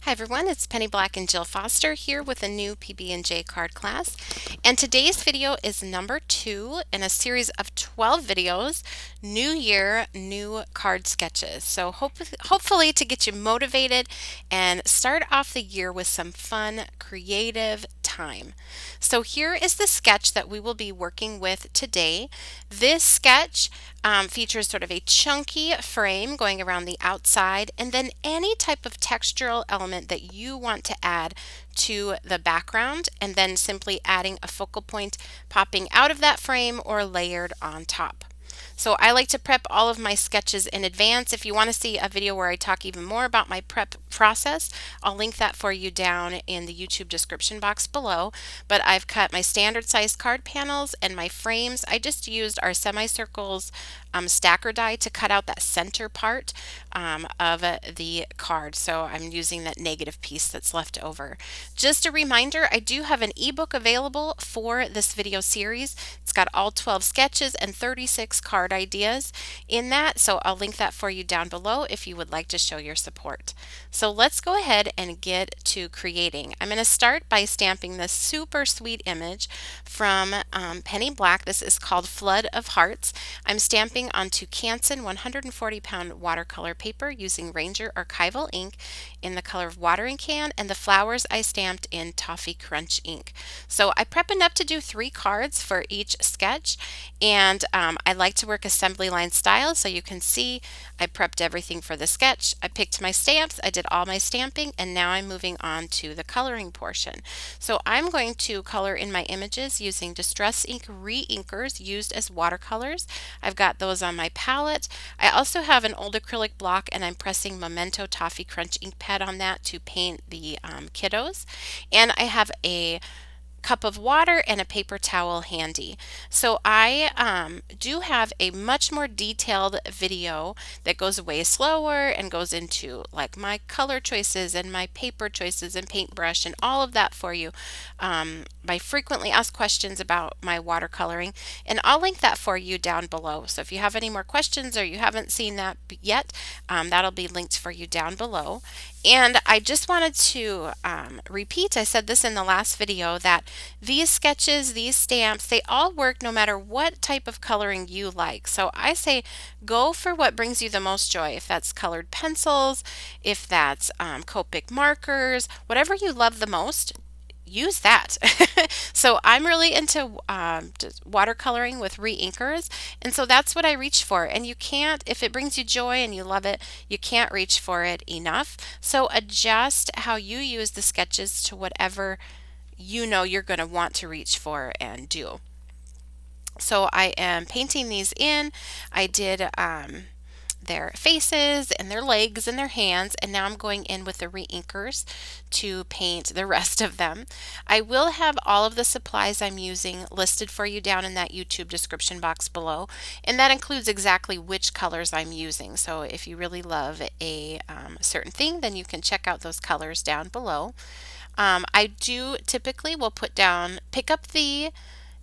Hi everyone, it's Penny Black and Jill Foster here with a new PB&J card class. And today's video is number 2 in a series of 12 videos, New Year, New Card Sketches. So hopefully to get you motivated and start off the year with some fun, creative time. So here is the sketch that we will be working with today. This sketch features sort of a chunky frame going around the outside and then any type of textural element that you want to add to the background and then simply adding a focal point popping out of that frame or layered on top. So I like to prep all of my sketches in advance. If you want to see a video where I talk even more about my prep process, I'll link that for you down in the YouTube description box below. But I've cut my standard size card panels and my frames. I just used our semicircles stacker die to cut out that center part of the card. So I'm using that negative piece that's left over. Just a reminder, I do have an ebook available for this video series. It's got all 12 sketches and 36 card ideas in that, so I'll link that for you down below if you would like to show your support. So let's go ahead and get to creating. I'm going to start by stamping this super sweet image from Penny Black. This is called Flood of Hearts. I'm stamping onto Canson 140-pound watercolor paper using Ranger Archival ink in the color of watering can, and the flowers I stamped in Toffee Crunch ink. So I prep enough to do 3 cards for each sketch, and I like to work assembly line style, so you can see I prepped everything for the sketch. I picked my stamps, I did all my stamping, and now I'm moving on to the coloring portion. So I'm going to color in my images using Distress Ink Reinkers used as watercolors. I've got those on my palette. I also have an old acrylic block and I'm pressing Memento Toffee Crunch ink pad on that to paint the kiddos. And I have a cup of water and a paper towel handy. So I do have a much more detailed video that goes way slower and goes into like my color choices and my paper choices and paintbrush and all of that for you by frequently asked questions about my watercoloring, and I'll link that for you down below. So if you have any more questions or you haven't seen that yet, that'll be linked for you down below. And I just wanted to repeat, I said this in the last video, that these sketches, these stamps, they all work no matter what type of coloring you like. So I say go for what brings you the most joy. If that's colored pencils, if that's Copic markers, whatever you love the most, use that. So I'm really into watercoloring with reinkers, and so that's what I reach for. And you can't, if it brings you joy and you love it, you can't reach for it enough. So adjust how you use the sketches to whatever you know you're going to want to reach for and do. So I am painting these in. I did their faces and their legs and their hands, and now I'm going in with the reinkers to paint the rest of them. I will have all of the supplies I'm using listed for you down in that YouTube description box below, and that includes exactly which colors I'm using. So if you really love a certain thing, then you can check out those colors down below. I do typically will pick up the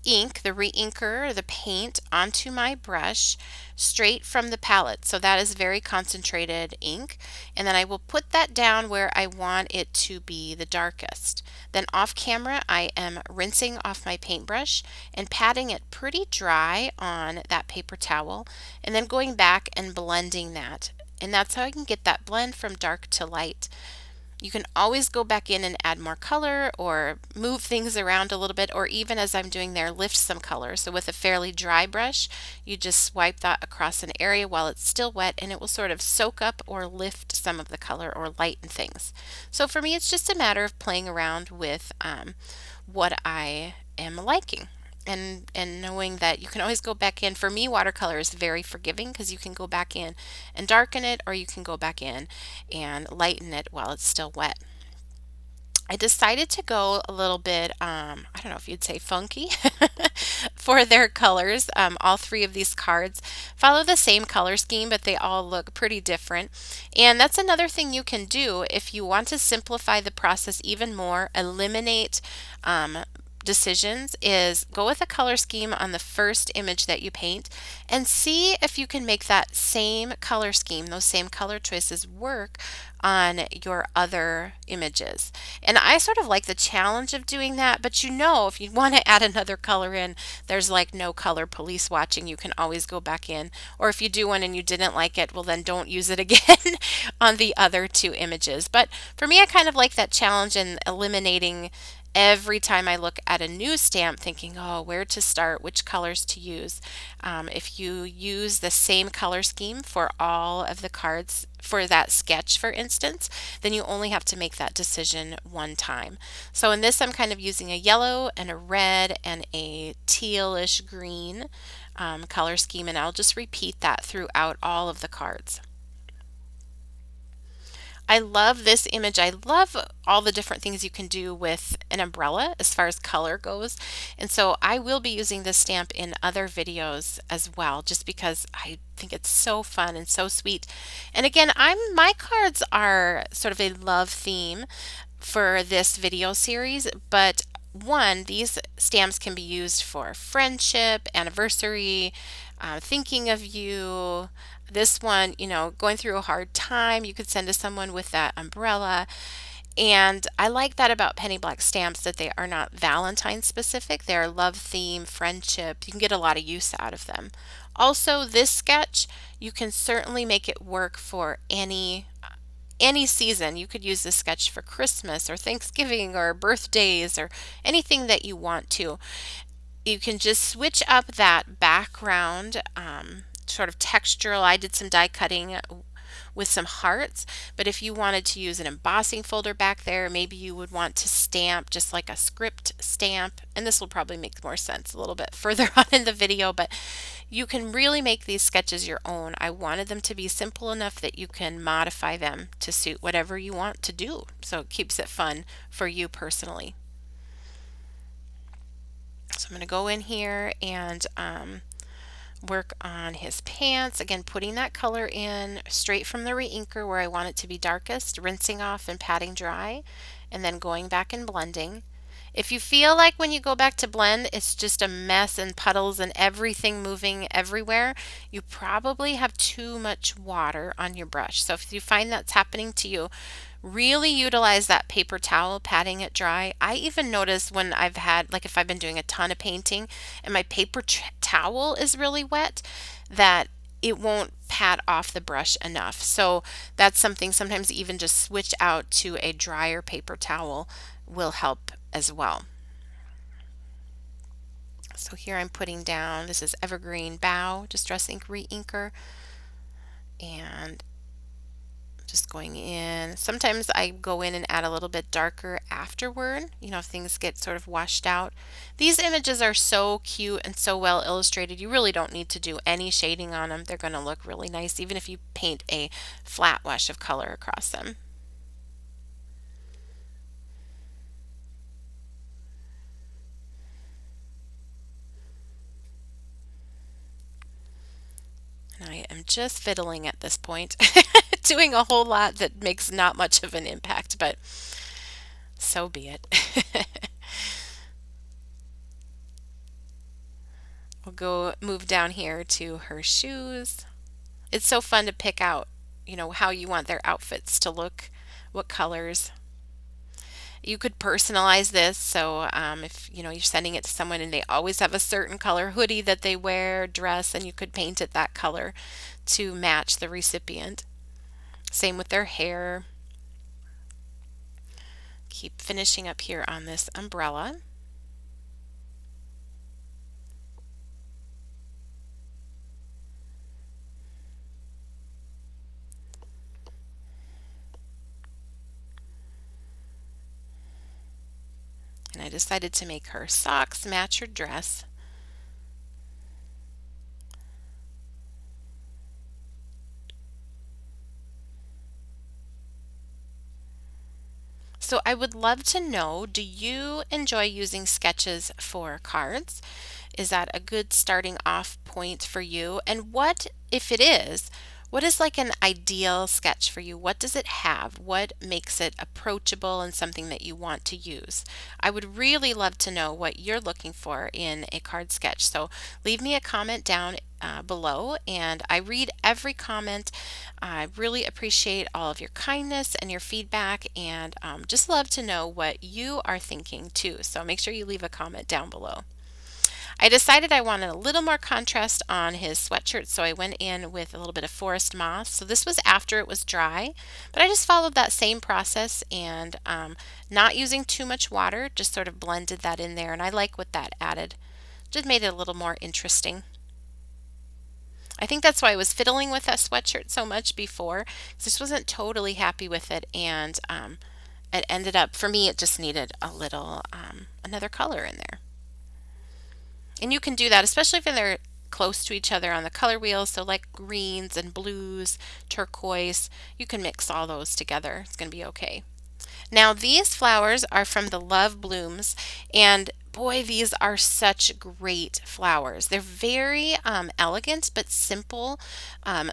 ink, the reinker, the paint onto my brush straight from the palette. So that is very concentrated ink. And then I will put that down where I want it to be the darkest. Then off camera, I am rinsing off my paintbrush and patting it pretty dry on that paper towel, and then going back and blending that. And that's how I can get that blend from dark to light. You can always go back in and add more color or move things around a little bit, or even as I'm doing there, lift some color. So with a fairly dry brush, you just swipe that across an area while it's still wet, and it will sort of soak up or lift some of the color or lighten things. So for me, it's just a matter of playing around with what I am liking. And knowing that you can always go back in. For me, watercolor is very forgiving because you can go back in and darken it, or you can go back in and lighten it while it's still wet. I decided to go a little bit, I don't know if you'd say funky, for their colors. All 3 of these cards follow the same color scheme, but they all look pretty different. And that's another thing you can do if you want to simplify the process even more, eliminate decisions is go with a color scheme on the first image that you paint and see if you can make that same color scheme, those same color choices work on your other images. And I sort of like the challenge of doing that, but you know, if you want to add another color in, there's like no color police watching. You can always go back in. Or if you do one and you didn't like it, well, then don't use it again on the other two images. But for me, I kind of like that challenge in eliminating every time I look at a new stamp thinking, oh, where to start, which colors to use. If you use the same color scheme for all of the cards for that sketch, for instance, then you only have to make that decision one time. So in this, I'm kind of using a yellow and a red and a tealish green color scheme, and I'll just repeat that throughout all of the cards. I love this image. I love all the different things you can do with an umbrella as far as color goes. And so I will be using this stamp in other videos as well, just because I think it's so fun and so sweet. And again, my cards are sort of a love theme for this video series, but one, these stamps can be used for friendship, anniversary, thinking of you. This one, you know, going through a hard time, you could send to someone with that umbrella. And I like that about penny black stamps, that they are not Valentine specific. They're love theme, friendship. You can get a lot of use out of them. Also, this sketch, you can certainly make it work for any season. You could use this sketch for Christmas or Thanksgiving or birthdays or anything that you want to. You can just switch up that background sort of textural. I did some die cutting with some hearts, but if you wanted to use an embossing folder back there, maybe you would want to stamp just like a script stamp, and this will probably make more sense a little bit further on in the video, but you can really make these sketches your own. I wanted them to be simple enough that you can modify them to suit whatever you want to do, so it keeps it fun for you personally. So I'm going to go in here and work on his pants. Again, putting that color in straight from the Reinker where I want it to be darkest, rinsing off and patting dry, and then going back and blending. If you feel like when you go back to blend, it's just a mess and puddles and everything moving everywhere, you probably have too much water on your brush. So if you find that's happening to you, really utilize that paper towel, patting it dry. I even notice when I've had, like if I've been doing a ton of painting and my paper towel is really wet, that it won't pat off the brush enough. So that's something, sometimes even just switch out to a drier paper towel will help as well. So here I'm putting down, this is Evergreen Bough Distress Ink Reinker, and just going in. Sometimes I go in and add a little bit darker afterward, you know, if things get sort of washed out. These images are so cute and so well illustrated. You really don't need to do any shading on them. They're going to look really nice, even if you paint a flat wash of color across them. And I am just fiddling at this point, doing a whole lot that makes not much of an impact, but so be it. We'll go move down here to her shoes. It's so fun to pick out, you know, how you want their outfits to look, what colors. You could personalize this, so if you know you're sending it to someone and they always have a certain color hoodie that they wear, dress, and you could paint it that color to match the recipient. Same with their hair. Keep finishing up here on this umbrella. And I decided to make her socks match her dress. So I would love to know, do you enjoy using sketches for cards? Is that a good starting off point for you? And what, if it is, What is like an ideal sketch for you? What does it have? What makes it approachable and something that you want to use? I would really love to know what you're looking for in a card sketch. So leave me a comment down below, and I read every comment. I really appreciate all of your kindness and your feedback, and just love to know what you are thinking too. So make sure you leave a comment down below. I decided I wanted a little more contrast on his sweatshirt, so I went in with a little bit of forest moss. So this was after it was dry, but I just followed that same process and not using too much water, just sort of blended that in there, and I like what that added. Just made it a little more interesting. I think that's why I was fiddling with that sweatshirt so much before, because I just wasn't totally happy with it, and it ended up, for me, it just needed a little another color in there. And you can do that, especially if they're close to each other on the color wheel. So like greens and blues, turquoise, you can mix all those together. It's going to be okay. Now these flowers are from the Love Blooms, and boy, these are such great flowers. They're very elegant but simple. And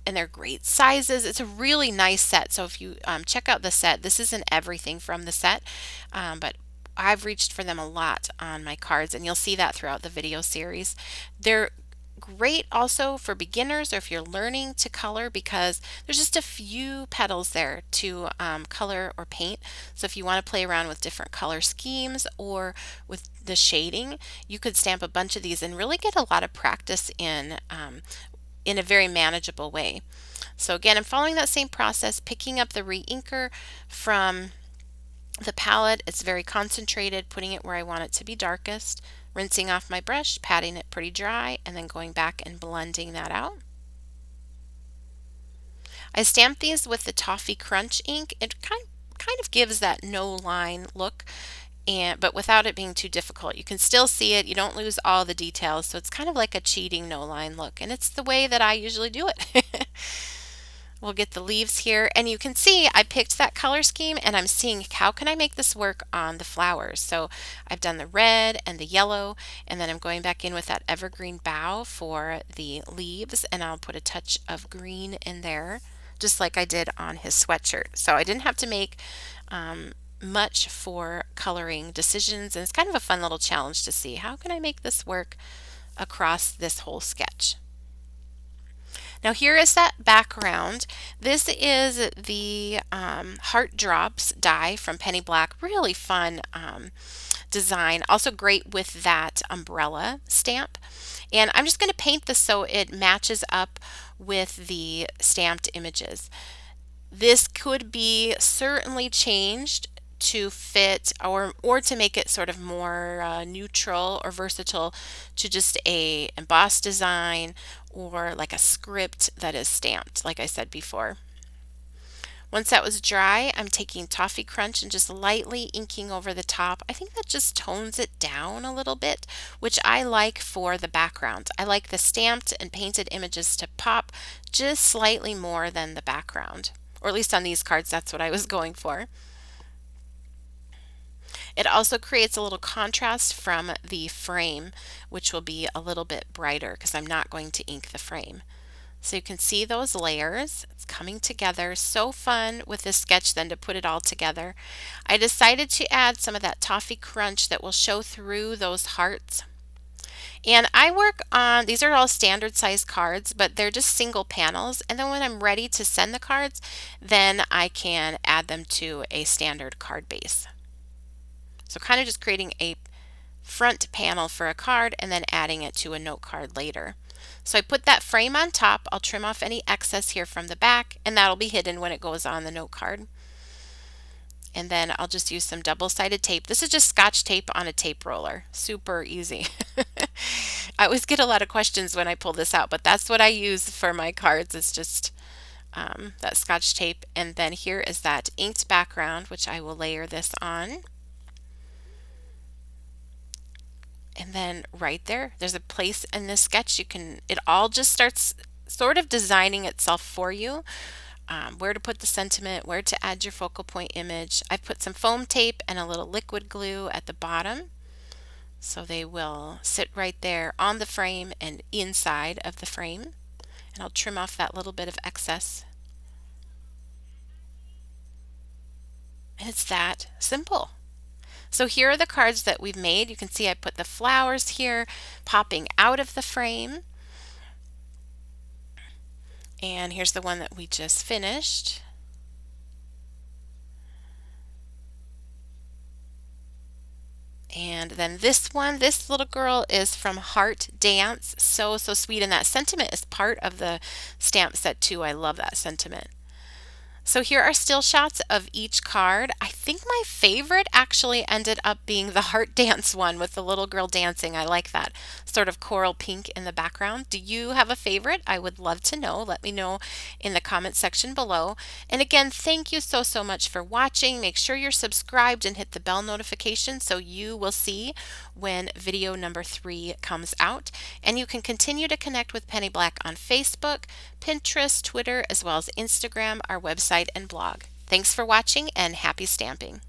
they're great sizes. It's a really nice set. So if you check out the set, this isn't everything from the set, but I've reached for them a lot on my cards, and you'll see that throughout the video series. They're great also for beginners or if you're learning to color, because there's just a few petals there to color or paint. So if you want to play around with different color schemes or with the shading, you could stamp a bunch of these and really get a lot of practice in a very manageable way. So again, I'm following that same process, picking up the reinker from the palette. It's very concentrated, putting it where I want it to be darkest, rinsing off my brush, patting it pretty dry, and then going back and blending that out. I stamped these with the Toffee Crunch ink. It kind of gives that no line look, but without it being too difficult. You can still see it. You don't lose all the details, so it's kind of like a cheating no line look, and it's the way that I usually do it. We'll get the leaves here, and you can see I picked that color scheme, and I'm seeing how can I make this work on the flowers. So I've done the red and the yellow, and then I'm going back in with that evergreen bough for the leaves, and I'll put a touch of green in there, just like I did on his sweatshirt. So I didn't have to make much for coloring decisions, and it's kind of a fun little challenge to see how can I make this work across this whole sketch. Now here is that background. This is the Heart Drops die from Penny Black. Really fun design. Also great with that umbrella stamp. And I'm just going to paint this so it matches up with the stamped images. This could be certainly changed to fit or to make it sort of more neutral or versatile to just a embossed design or like a script that is stamped, like I said before. Once that was dry, I'm taking Toffee Crunch and just lightly inking over the top. I think that just tones it down a little bit, which I like for the background. I like the stamped and painted images to pop just slightly more than the background, or at least on these cards, that's what I was going for. It also creates a little contrast from the frame, which will be a little bit brighter because I'm not going to ink the frame. So you can see those layers. It's coming together. So fun with this sketch then to put it all together. I decided to add some of that Toffee Crunch that will show through those hearts. And I work on, these are all standard size cards, but they're just single panels. And then when I'm ready to send the cards, then I can add them to a standard card base. So kind of just creating a front panel for a card and then adding it to a note card later. So I put that frame on top. I'll trim off any excess here from the back, and that'll be hidden when it goes on the note card. And then I'll just use some double-sided tape. This is just Scotch tape on a tape roller. Super easy. I always get a lot of questions when I pull this out, but that's what I use for my cards. It's just that Scotch tape. And then here is that inked background, which I will layer this on. And then right there, there's a place in this sketch it all just starts sort of designing itself for you. Where to put the sentiment, where to add your focal point image. I've put some foam tape and a little liquid glue at the bottom, so they will sit right there on the frame and inside of the frame. And I'll trim off that little bit of excess. And it's that simple. So here are the cards that we've made. You can see I put the flowers here popping out of the frame. And here's the one that we just finished. And then this one, this little girl is from Heart Dance. So sweet. And that sentiment is part of the stamp set too. I love that sentiment. So here are still shots of each card. I think my favorite actually ended up being the Heart Dance one with the little girl dancing. I like that sort of coral pink in the background. Do you have a favorite? I would love to know. Let me know in the comment section below. And again, thank you so much for watching. Make sure you're subscribed and hit the bell notification so you will see when video number 3 comes out. And you can continue to connect with Penny Black on Facebook, Pinterest, Twitter, as well as Instagram, our website, and blog. Thanks for watching and happy stamping.